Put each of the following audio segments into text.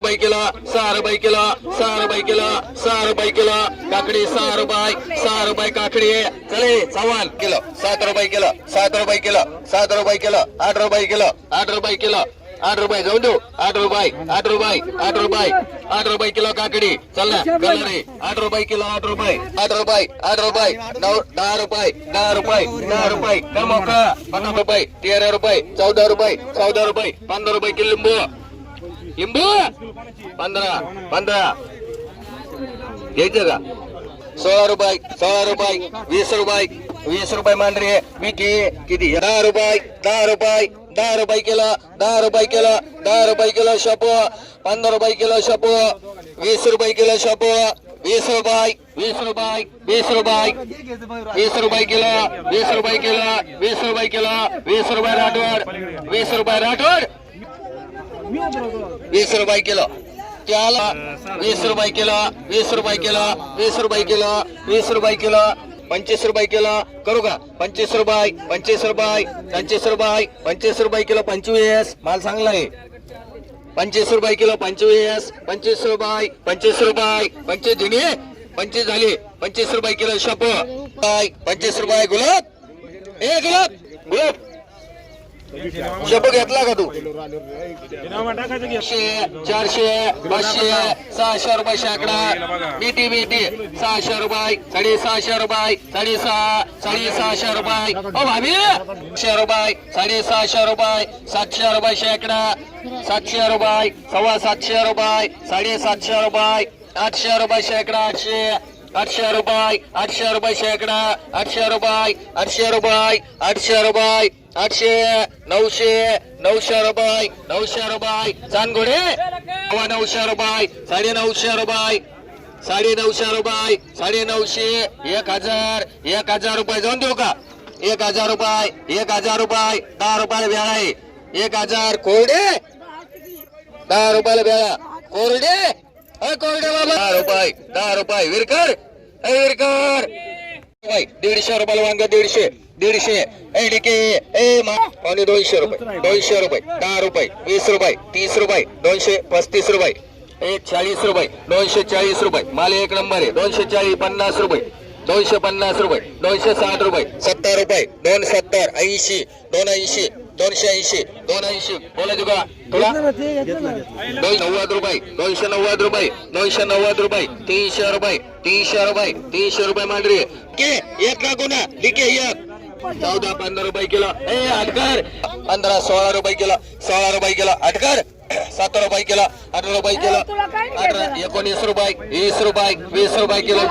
रुपये किलो 6 रुपये किलो 6 रुपये किलो 6 रुपये किलो काकडी 6 रुपये काकडी चले 54 किलो 7 रुपये किलो 7 रुपये किलो 7 रुपये किलो 8 रुपये किलो 8 रुपये किलो 8 रुपये जाऊन देऊ 8 रुपये 8 रुपये 8 रुपये 8 रुपये किलो काकडी चल ना कलर 8 रुपये किलो 8 रुपये 8 रुपये 8 रुपये 10 रुपये 10 रुपये 10 रुपये कमो का 15 रुपये 13 रुपये 14 रुपये 14 रुपये 15 रुपये किलो लिंबू 15 घ्यायचं का 16 रुपये 20 रुपये मांडरे विकी किती 10 रुपये किलो 10 रुपये किलो शपो 15 रुपये किलो शपो 20 रुपये किलो शपो 20 रुपये किलो 20 रुपये राठोड 20 रुपये किलो त्याला 20 रुपये किलो 20 रुपये किलो 20 रुपये किलो 20 रुपये किलो 25 रुपये किलो करू का 25 रुपये किलो 25 माल चांगला आहे 25 रुपये किलो 25 रुपये 25 दिनी 25 झाली 25 रुपये किलो शपो 25 रुपये गुलाब शपो घेतला का तू 400 500 600 रुपये शेकडा मीठी 600 रुपये 650 रुपये 650 रुपये ओ भाभी 600 रुपये 750 रुपये 700 रुपये शेकडा 700 रुपये 750 रुपये 750 रुपये 800 रुपये शेकडा 800 रुपये शेकडा 800 रुपये 800 900 रुपये चांदगोडे 900 रुपये 950 रुपये 950 रुपये 950 1000 रुपये जाऊन देऊ का 1000 रुपये 1000 रुपये 10 रुपयाला वेळा आहे 1000 कोरडे 10 रुपयाला वेळा कोरडे बाबा 10 रुपये विरकर 150 रुपयाला वांग 150 एडिके पावणे 200 रुपये 10 रुपये 20 रुपये 30 रुपये 235 रुपये 140 रुपये 240 रुपये माल एक नंबर आहे 240 50 रुपये 250 रुपये 260 रुपये 70 रुपये 270 80 280 बोलायचं का तुला 290 रुपये 290 रुपये 300 रुपये मांडरी के एक का गुन्हा लिखे एक 14-15 रुपये किलो अटकर 15-16 रुपये किलो अटकर 17 रुपये किलो 18 रुपये किलो 19 रुपये 20 रुपये किलो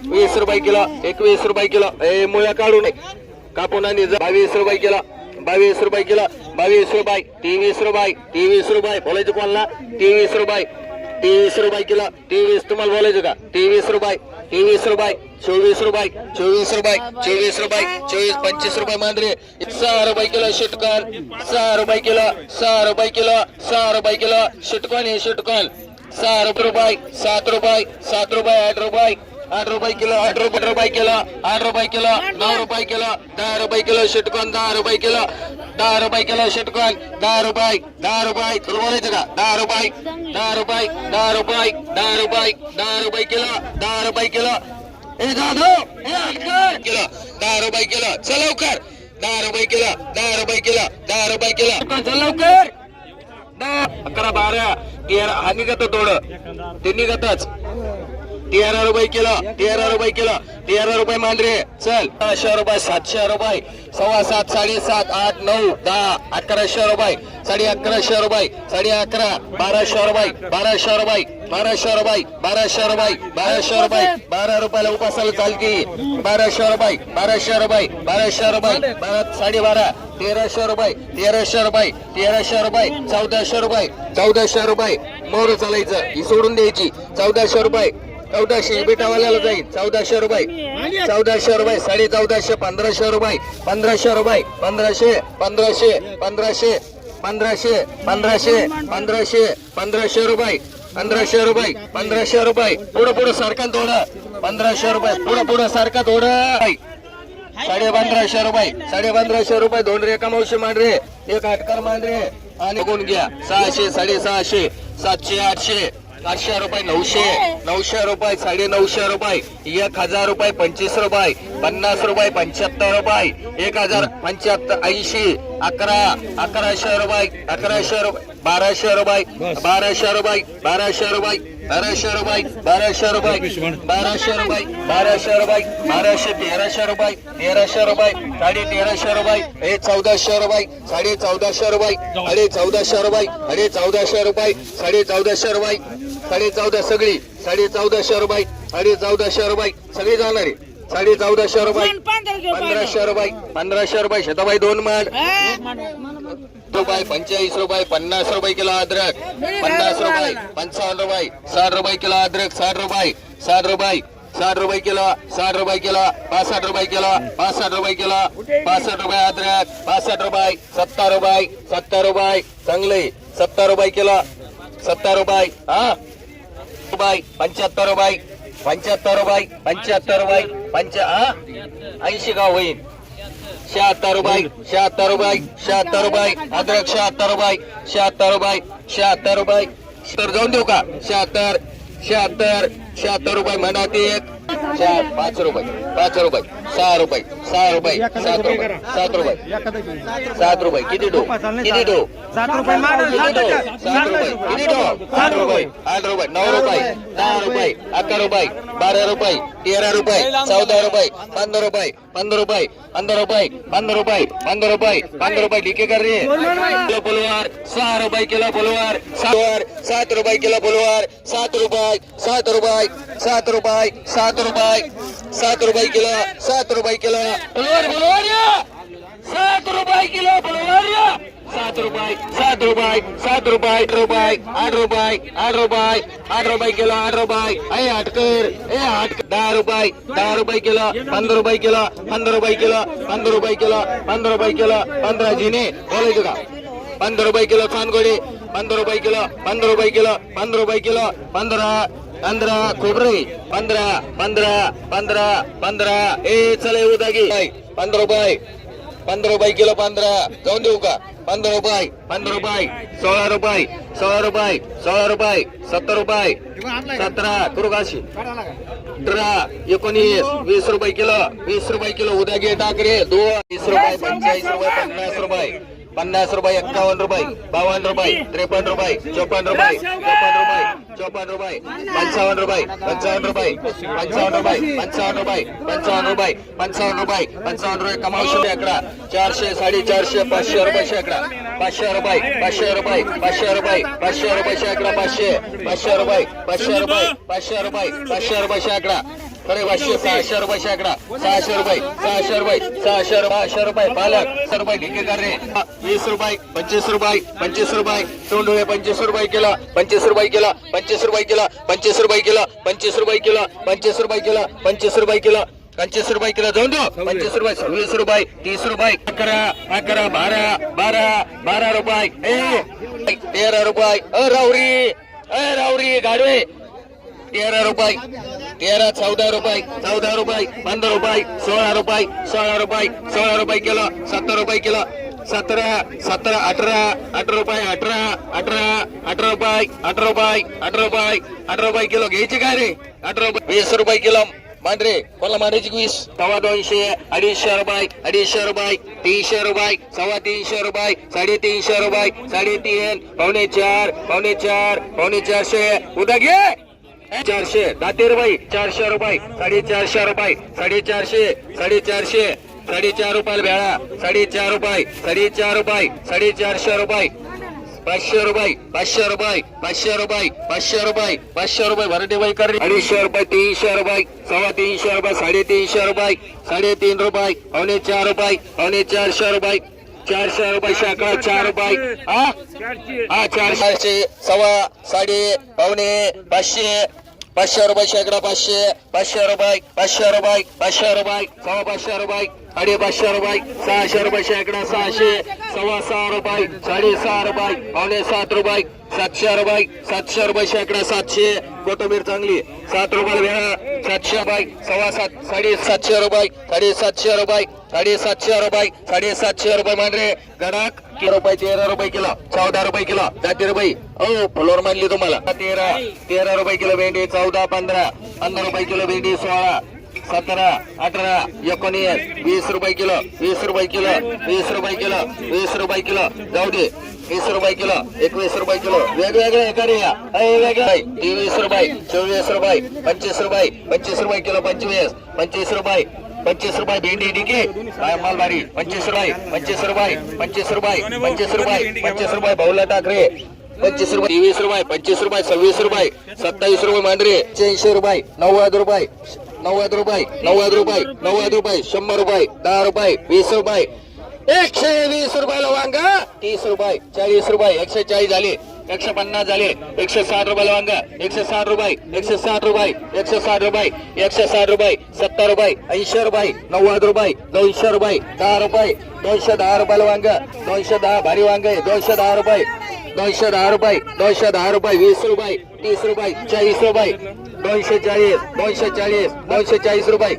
20 रुपये किलो 21 रुपये किलो मुळ्या काढू नये कापून आणि 22 रुपये किलो 22 रुपये 23 रुपये बोलायचं कोणाला 23 रुपये किलो 23 तुम्हाला बोलायचं का 23 रुपये 24 रुपये 25 रुपये मांजरे 6 रुपये किलो शिटकॉन 6 रुपये किलो शिटकॉन 6 रुपये 7 रुपये 8 रुपये किलो 9 रुपये किलो 10 रुपये किलो शिटकॉन 10 रुपये किलो शिटकॉन 10 रुपये तुला बोलायचं का 10 रुपये किलो ए दादो किलो 10 रुपये किलो चल लवकर 10 रुपये किलो चल लवकर 11 12 13 हा निघत थोडं ते निघतच 13 रुपये किलो 13 रुपये मांडरे चल 600 रुपये 700 रुपये 7.5 7.5 8 9 10 1100 रुपये 11.5 रुपये 11.5 1200 रुपये 12 रुपयाला उपासाला चालती 1200 रुपये 1200 रुपये 12.5 1300 रुपये 1400 रुपये मोर चालायचं ही सोडून द्यायची 1400 रुपये 1400 बेटावाल्याला जाईल 1400 रुपये 1400 1500 रुपये 1500 रुपये 1500 रुपये पुढं सारखा थोडं 1500 रुपये पुढं सारखा थोडं 1550 रुपये 2 रेखा मावशी मांडरे एक अटकर मांडरे आणि बघून घ्या 600 650 700 800 800 रुपये 900 900 रुपये 950 रुपये 1000 रुपये 25 रुपये 50 रुपये 75 रुपये 1000 75 80 11 1100 रुपये 1100 रुपये 1200 रुपये 1200 रुपये 1200 रुपये 1200 रुपये 1200 रुपये 1200 रुपये 1200 रुपये 1200 1300 रुपये 1300 रुपये 1350 रुपये 1400 रुपये 1450 रुपये 1450 रुपये 1450 रुपये 1450 रुपये 14.5 सगळी 14.5 रुपये 14.5 रुपये सगळी जाणारी 14.5 रुपये 1500 रुपये 1500 रुपये शताबाई 2 माड रुपये 45 रुपये 50 रुपये किलो अद्रक 50 रुपये 55 रुपये 60 रुपये किलो अद्रक 60 रुपये 60 रुपये 60 रुपये किलो 60 रुपये किलो 65 रुपये किलो 65 रुपये किलो 65 रुपये अद्रक 65 रुपये 70 रुपये 70 रुपये चांगले 70 रुपये किलो 70 रुपये हा रुपये 75 रुपये 75 रुपये 75 रुपये 80 का होईल 76 रुपये 76 रुपये 76 रुपये अद्रक 76 रुपये 76 रुपये 76 रुपये तर जाऊन देऊ का 76 76 76 रुपये म्हणा ते 5 रुपये 5 रुपये 6 रुपये 6 रुपये 7 रुपये 7 रुपये 7 रुपये किती डो 7 रुपये 7 रुपये किती डो 8 रुपये 8 रुपये 9 रुपये 10 रुपये 11 रुपये 12 रुपये 13 रुपये 14 रुपये 15 रुपये 15 रुपये 15 रुपये 15 रुपये 15 रुपये 15 रुपये लिखे कर रही है किलो बुलवार 6 रुपये किलो बुलवार 7 रुपये किलो बुलवार 7 रुपये 7 रुपये 7 रुपये 7 रुपये 7 रुपये किलो 7 रुपये किलो बुलवार बुलवार 7 रुपये किलो बुलवार 7 रुपये 7 रुपये 7 रुपये 8 रुपये 8 रुपये 8 रुपये 8 रुपये किलो 8 रुपये ए 8 कर 10 रुपये 10 रुपये किलो 15 रुपये किलो 15 रुपये किलो 15 रुपये किलो 15 रुपये किलो 15 जिने बोलायचं का 15 रुपये किलो चांदगोडी 15 रुपये किलो 15 रुपये किलो 15 रुपये किलो 15 खोबरे 15 15 15 15 ए चले उदागी 15 रुपये किलो 15 जाऊन देऊ का 15 रुपये 15 रुपये 16 रुपये 16 रुपये 16 रुपये 70 रुपये 17 करू काशी 18 19 20 रुपये किलो 20 रुपये किलो उद्या घे टाकरे 20 रुपये 45 रुपये 50 रुपये 50 रुपये 51 रुपये 52 रुपये 53 रुपये 54 रुपये 54 रुपये 55 रुपये 55 रुपये 55 रुपये 55 रुपये 55 रुपये 55 रुपये 55 रुपये कमावू शकते अकरा 400 450 500 रुपये शेकडा 500 रुपये 500 रुपये 500 रुपये 500 रुपये शेकडा 500 500 रुपये 500 रुपये 500 रुपये 500 रुपये शेकडा अरे 600 रुपये शेकडा 600 रुपये 600 रुपये 600 रुपये पालक 100 रुपये ठिके कर रे 20 रुपये 25 रुपये 25 रुपये तोंडुळे 25 रुपये किलो 25 रुपये किलो 25 रुपये किलो 25 रुपये किलो 25 रुपये किलो 25 रुपये किलो 25 रुपये किलो 25 रुपये किलो जाऊन दो 25 रुपये 26 रुपये 30 रुपये 11 12 रुपये 13 रुपये रावरी गाडवे 13 रुपये 13 14 रुपये 14 रुपये 15 रुपये 16 रुपये 16 रुपये 16 रुपये किलो 70 रुपये किलो 17 17 18 रुपये 18 रुपये 18 रुपये 18 रुपये किलो घ्यायची काय रे 18 रुपये 20 रुपये किलो मांडरे कोणाला मांडायची 20 250 250 रुपये 250 रुपये 300 रुपये 350 रुपये 350 रुपये 3.5 पावणे 4 उद्या घे 400 दातेर बाई 400 रुपये 450 रुपये 450 4.5 रुपये बेळा 4.5 रुपये 4.4 रुपये 500 रुपये 500 रुपये 500 रुपये 500 रुपये 500 रुपये भरटे बाई कर 250 रुपये 300 रुपये 350 रुपये 350 रुपये 3.5 रुपये पावणे 4 रुपये 400 रुपये 400 रुपये शाखा 4 रुपये हा 400 सव्वा साडे पावणे 500 रुपये शेकडा 500 रुपये 500 रुपये 500 रुपये 500 रुपये 550 रुपये 600 रुपये शेकडा 600 6.5 रुपये 6.5 रुपये पावणे 7 रुपये 700 रुपये 700 रुपये शेकडा 700 कोथंबीर चांगली 7 रुपये 700 रुपये 7.5 रुपये 7.5 रुपये 7.5 रुपये 7.5 रुपये मांडरे गडाक रुपये 13 रुपये किलो 14 रुपये किलो जाती रुपये ओ फ्लोर मानली तुम्हाला 13 रुपये किलो भेंडी 14 15 रुपये किलो भेंडी 16 17 18 19 20 रुपये किलो 20 रुपये किलो 20 रुपये किलो 20 रुपये किलो जाऊ दे 20 रुपये किलो 21 रुपये किलो वेगवेगळे करूया वेगळे 23 रुपये 24 रुपये 25 रुपये 25 रुपये किलो 25 रुपये 25 रुपये भेंडी डिके काय मालबारी 25 रुपये 25 रुपये 25 रुपये 25 रुपये 25 रुपये भाऊला टाकरे 25 रुपये 23 रुपये 25 रुपये 26 रुपये 27 रुपये मांडरे 80 रुपये 90 रुपये 90 रुपये 90 रुपये 90 रुपये 100 रुपये 10 रुपये 20 रुपये 120 रुपयाला वांगा 30 रुपये 40 रुपये 140 झाले 150 झाले 160 रुपयाला वांगा 160 रुपये 160 रुपये 160 रुपये 160 रुपये 70 रुपये 80 रुपये 90 रुपये 200 रुपये 10 रुपये 210 रुपयाला वांगा 210 भारी वांगा 210 रुपये 210 रुपये 210 रुपये 20 रुपये 30 रुपये 40 रुपये 240 रुपये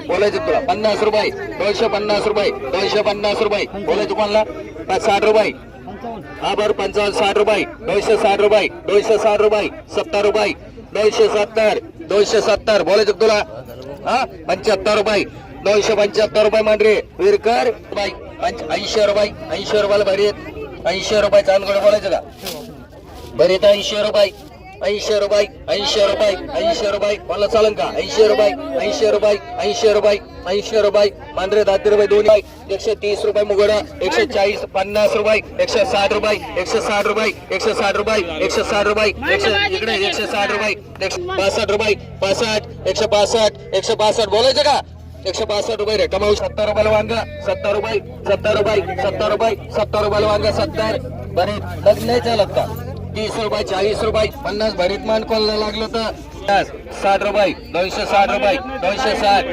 बोलायचं तुला 50 रुपये 250 रुपये 250 रुपये बोलायचं कोणाला 60 रुपये हा बरं 55 60 रुपये 260 रुपये 260 रुपये 70 रुपये 270 बोलायचं तुला हा 75 रुपये 275 रुपये मांडरे विरकर 80 रुपये 80 रुपयाला भरी 80 रुपये चांदगड बोलायचं का बरी 80 रुपये 80 रुपये 80 रुपये 80 रुपये मला चालन का 80 रुपये 80 रुपये 80 रुपये 80 रुपये मांडरे 10 रुपये 2 130 रुपये मुगडा 140 50 रुपये 160 रुपये 160 रुपये 160 रुपये 160 रुपये इकडे 160 रुपये 65 रुपये 65 165 बोलायचं का 165 रुपये रे कमाऊ 70 रुपयाला वांगा 70 रुपये 70 रुपये 70 रुपये 70 रुपयाला वांगा 70 बरे लग्न चालत का 30 रुपये 40 रुपये 50 भरीत मान कोणाला लागलं तर 60 रुपये 260 रुपये 260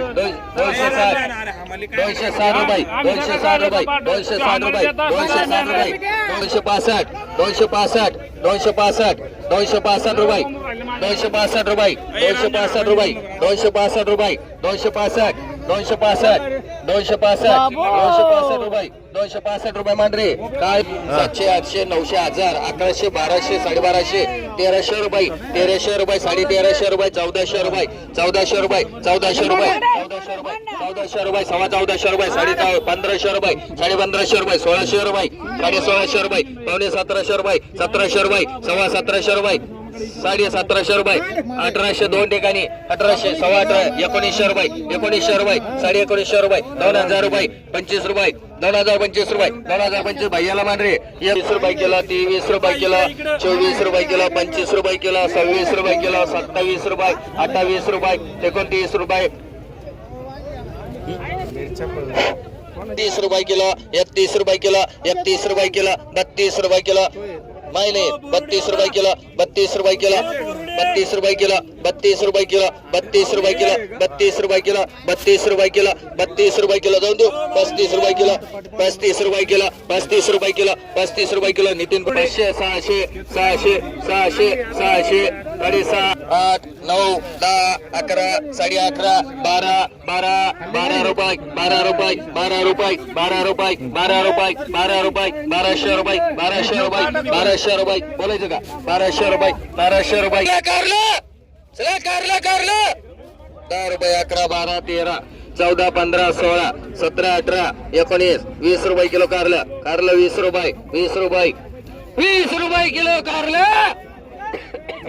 260 रुपये 260 रुपये 260 रुपये 260 रुपये 265 265 265 265 रुपये 265 रुपये 265 रुपये 265 रुपये 265 265 रुपये 265 रुपये मांडरे काय 700 800 900 1000 1100 1200 1250 1300 रुपये 1300 रुपये 1350 रुपये 1400 रुपये 1400 रुपये 1400 रुपये 1400 रुपये 1400 रुपये 1500 रुपये 1550 रुपये 1600 रुपये 1600 रुपये 1700 रुपये 1700 रुपये 1700 रुपये 1750 रुपये 1800 दोन ठिकाणी 1800 18 1900 रुपये 1900 रुपये 1950 रुपये 2000 रुपये 25 रुपये 2025 रुपये 2025 भैयाला मांडरे 20 रुपये किलो 23 रुपये किलो 24 रुपये किलो 25 रुपये किलो 26 रुपये किलो 27 रुपये 28 रुपये 29 रुपये 30 रुपये किलो 31 रुपये किलो 31 रुपये किलो 32 रुपये किलो मायने 32 रुपये किलो 32 रुपये किलो 32 रुपये किलो 32 रुपये किलो 32 रुपये किलो 32 रुपये किलो 32 रुपये किलो 32 रुपये किलो जाऊन देऊ 35 रुपये किलो 35 रुपये किलो 35 रुपये किलो 35 रुपये किलो नितीन 500 600 600 600 600 6.5 8 9 10 11 11.5 12 12 रुपये 12 रुपये 12 रुपये 12 रुपये 12 रुपये 12 रुपये 1200 रुपये 1200 रुपये 1200 रुपये बोलायचं का 1200 रुपये 1200 रुपये कारलं 10 रुपये 11 12 13 14 15 16 17 18 19 20 रुपये किलो कारलं 20 रुपये 20 रुपये 20 रुपये किलो कारलं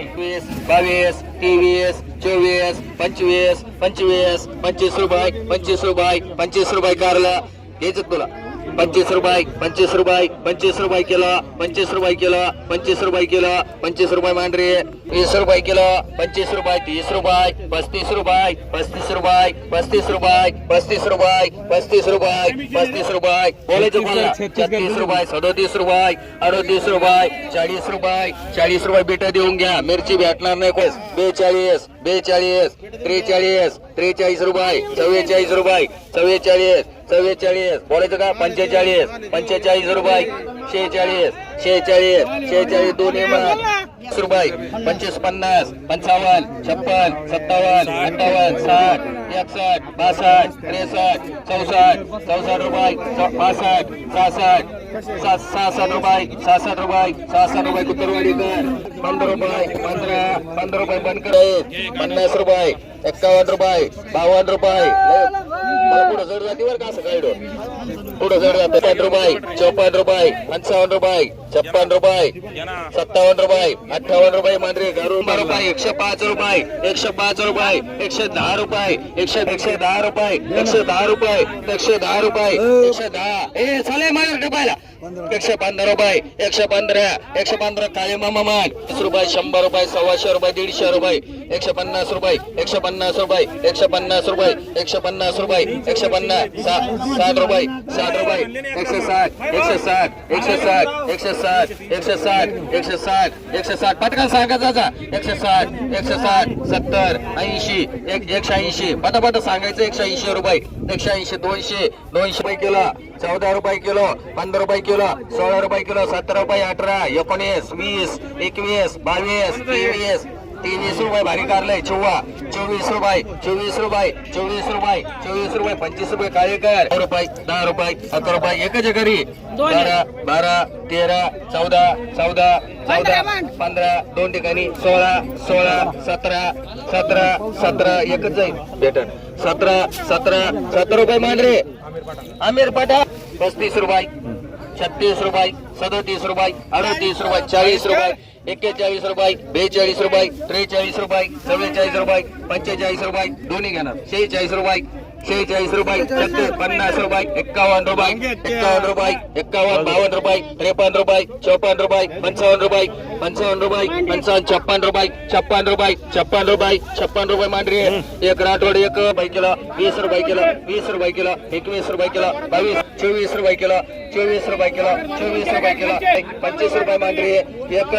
21 22 23 24 25 25 25 रुपये 25 रुपये 25 रुपये कारलं घ्यायचं तुला 25 रुपये 25 रुपये 25 रुपये किलो 25 रुपये किलो 25 रुपये किलो 25 रुपये मांडरे 20 रुपये किलो 25 रुपये 30 रुपये 35 रुपये 35 रुपये 35 रुपये 35 रुपये 35 रुपये 35 रुपये बोलायचं कोणाला 36 रुपये 37 रुपये 38 रुपये 40 रुपये 40 रुपये बेटा देऊन घ्या मिरची भेटणार नाही कोण 42 42 43 43 रुपये 44 रुपये 44 44 बोलायचं का 45 45 रुपये 46 46 46 दोन्ही रुपये 25 50 55 56 57 58 60 61 62 63 64 64 रुपये 65 66 67 रुपये 66 रुपये 66 रुपये कुत्तरवाडीकर 15 रुपये 15 रुपये बनकर 50 रुपये 51 रुपये 52 रुपये पुढे जड जाती बरं का असं काय पुढे जड जात 55 रुपये 54 रुपये 55 रुपये 56 रुपये 57 रुपये 58 रुपये मांजरे घरून रुपये 105 रुपये 105 रुपये 110 रुपये 110 रुपये 110 रुपये 110 रुपये 110 ए चाले माझ्या रुपयाला 115 रुपये 115 काळे मामा मान 20 रुपये 100 रुपये 125 रुपये 150 रुपये 150 रुपये 150 रुपये 150 रुपये 150 रुपये 150 60 रुपये 60 रुपये 160 160 160 160 160 160 पटकन सांगा जाचा 160 160 70 80 180 पटापट सांगायचं 180 रुपये 180 200 रुपये किलो 14 रुपये किलो 15 रुपये किलो 16 रुपये किलो 17 रुपये 18 19 20 21 22 23 रुपये भारी कारलंय 24 रुपये 24 रुपये 24 रुपये 24 रुपये 25 रुपये काळेकर 10 रुपये 11 रुपये एकच घरी 12 13 14 15 दोन ठिकाणी 16 17 एकच जाईल भेटन 17 रुपये मांजरे आमिर पाटा 35 रुपये 36 रुपये 37 रुपये 38 रुपये 40 रुपये 41 रुपये 42 रुपये 43 रुपये 44 रुपये 45 रुपये दोन्ही घेणार 46 रुपये 46 रुपये 50 रुपये 51 रुपये 51 रुपये 51 52 रुपये 53 रुपये 54 रुपये 55 रुपये 55 रुपये 56 रुपये 56 रुपये 56 रुपये मांडरी एक राठोड एक बाई किलो 20 रुपये किलो 20 रुपये किलो 21 रुपये किलो 22 24 रुपये किलो 24 रुपये किलो 24 रुपये किलो 25 रुपये मांडरी एक